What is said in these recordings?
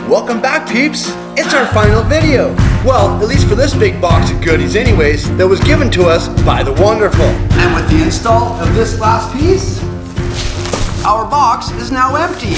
Welcome back, peeps. It's our final video. Well, at least for this big box of goodies anyways, that was given to us by the Wanderful. And with the install of this last piece, our box is now empty.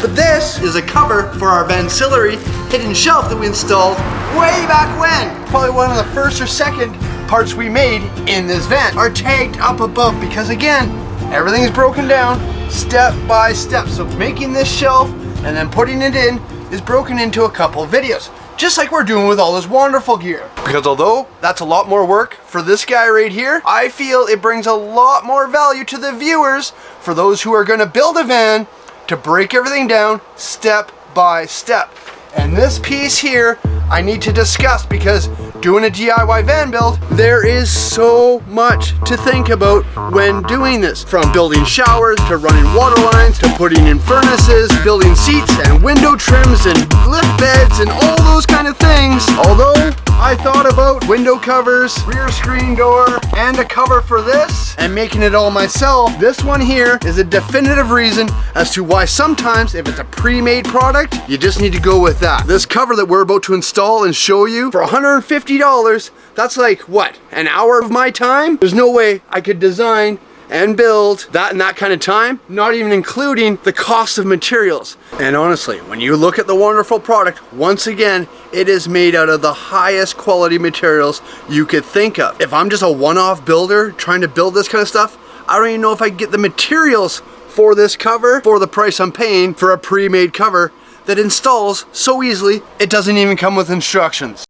But this is a cover for our Vancillary hidden shelf that we installed way back when. Probably one of the first or second parts we made in this van are tagged up above because again, everything's broken down step by step. So making this shelf and then putting it in is broken into a couple of videos, just like we're doing with all this wonderful gear. Because although that's a lot more work for this guy right here, I feel it brings a lot more value to the viewers for those who are gonna build a van to break everything down step by step. And this piece here, I need to discuss because doing a DIY van build, there is so much to think about when doing this. From building showers, to running water lines, to putting in furnaces, building seats and window trims and lift beds and all those kind of things. Although I thought about window covers, rear screen door, and a cover for this, and making it all myself, this one here is a definitive reason as to why sometimes if it's a pre-made product, you just need to go with that. This cover that we're about to install and show you for $150, that's like, what, an hour of my time? There's no way I could design and build that in that kind of time, not even including the cost of materials. And honestly, when you look at the wonderful product, once again, it is made out of the highest quality materials you could think of. If I'm just a one-off builder trying to build this kind of stuff, I don't even know if I can get the materials for this cover for the price I'm paying for a pre-made cover that installs so easily, it doesn't even come with instructions.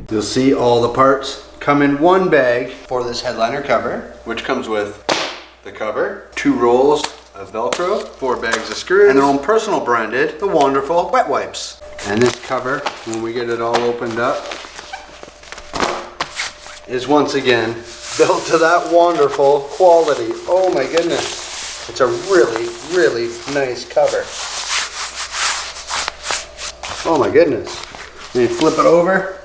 You'll see all the parts come in one bag for this headliner cover, which comes with the cover, 2 rolls of velcro, 4 bags of screws, and their own personal branded, the Wanderful wet wipes. And this cover, when we get it all opened up, is once again built to that wonderful quality. Oh my goodness. It's a really, really nice cover. Oh my goodness. Let me flip it over.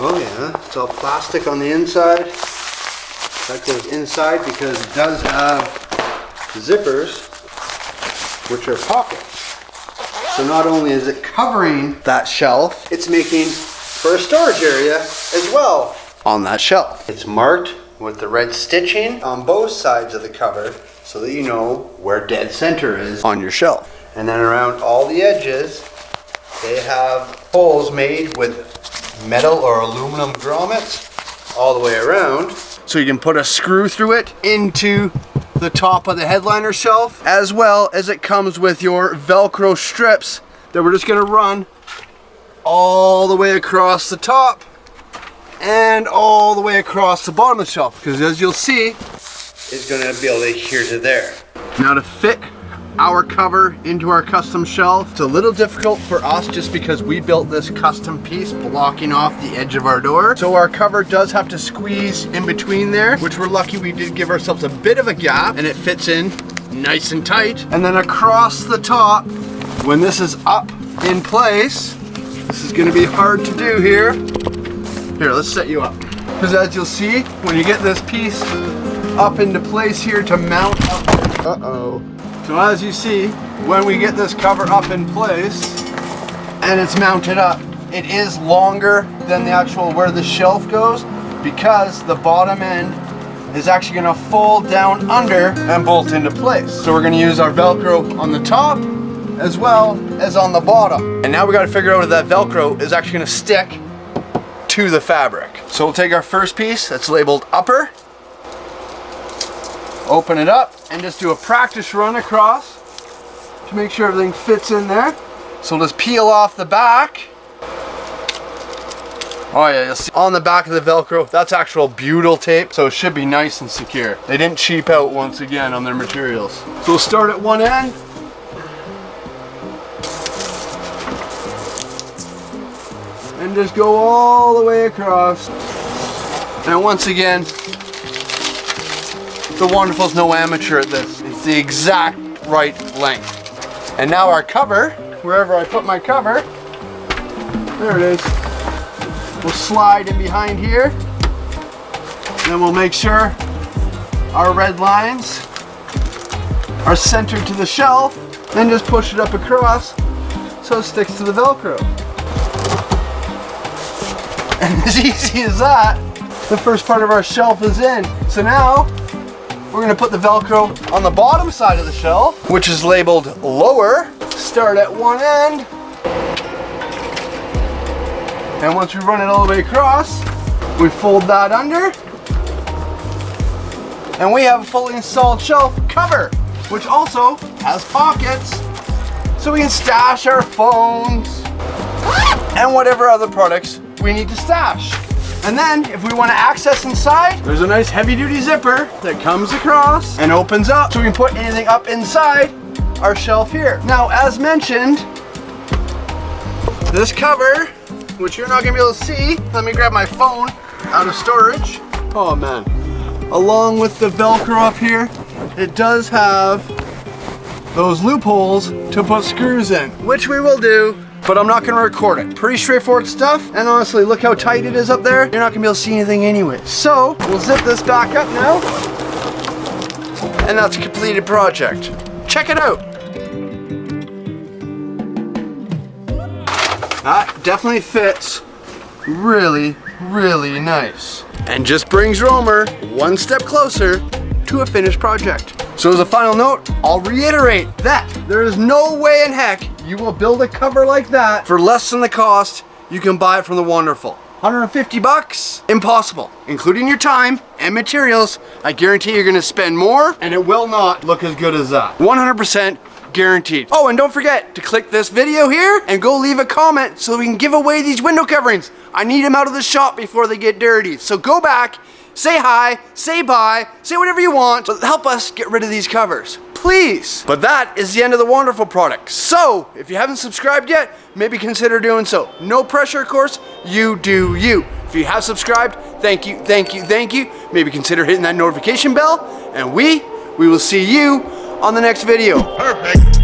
Oh yeah, it's all plastic on the inside. That goes inside because it does have zippers, which are pockets. So not only is it covering that shelf, it's making for a storage area as well on that shelf. It's marked with the red stitching on both sides of the cover so that you know where dead center is on your shelf. And then around all the edges, they have holes made with metal or aluminum grommets all the way around. So you can put a screw through it into the top of the headliner shelf, as well as it comes with your Velcro strips that we're just gonna run all the way across the top and all the way across the bottom of the shelf, because as you'll see, it's gonna be able to adhere to there. Now to fit our cover into our custom shelf, it's a little difficult for us just because we built this custom piece blocking off the edge of our door. So our cover does have to squeeze in between there, which we're lucky we did give ourselves a bit of a gap and it fits in nice and tight. And then across the top, when this is up in place, this is gonna be hard to do here. Here, let's set you up. Because as you'll see, when you get this piece up into place here to mount up, uh-oh. So as you see, when we get this cover up in place and it's mounted up, it is longer than the actual where the shelf goes because the bottom end is actually gonna fold down under and bolt into place. So we're gonna use our Velcro on the top as well as on the bottom. And now we gotta figure out if that Velcro is actually gonna stick to the fabric. So we'll take our first piece that's labeled upper, open it up, and just do a practice run across to make sure everything fits in there. So we'll just peel off the back. Oh yeah, you'll see on the back of the Velcro, that's actual butyl tape, so it should be nice and secure. They didn't cheap out once again on their materials. So we'll start at one end. And just go all the way across. And once again, the Wanderful's no amateur at this. It's the exact right length. And now our cover, wherever I put my cover, there it is. We'll slide in behind here. Then we'll make sure our red lines are centered to the shelf, then just push it up across so it sticks to the Velcro. And as easy as that, the first part of our shelf is in. So now, we're gonna put the Velcro on the bottom side of the shelf, which is labeled lower. Start at one end. And once we run it all the way across, we fold that under. And we have a fully installed shelf cover, which also has pockets, so we can stash our phones and whatever other products we need to stash. And then if we want to access inside, there's a nice heavy duty zipper that comes across and opens up so we can put anything up inside our shelf here. Now, as mentioned, this cover, which you're not gonna be able to see, let me grab my phone out of storage. Oh man. Along with the Velcro up here, it does have those loopholes to put screws in, which we will do, but I'm not gonna record it. Pretty straightforward stuff, and honestly, look how tight it is up there. You're not gonna be able to see anything anyway. So, we'll zip this back up now, and that's a completed project. Check it out. That definitely fits really, really nice. And just brings Romer one step closer to a finished project. So as a final note, I'll reiterate that there is no way in heck you will build a cover like that for less than the cost you can buy it from the Wanderful. 150 bucks? Impossible. Including your time and materials, I guarantee you're gonna spend more and it will not look as good as that. 100% guaranteed. Oh, and don't forget to click this video here and go leave a comment so we can give away these window coverings. I need them out of the shop before they get dirty. So go back, say hi, say bye, say whatever you want, but help us get rid of these covers, please. But that is the end of the Wanderful product. So if you haven't subscribed yet, maybe consider doing so. No pressure, of course, you do you. If you have subscribed, thank you, thank you, thank you. Maybe consider hitting that notification bell, and we will see you on the next video. Perfect.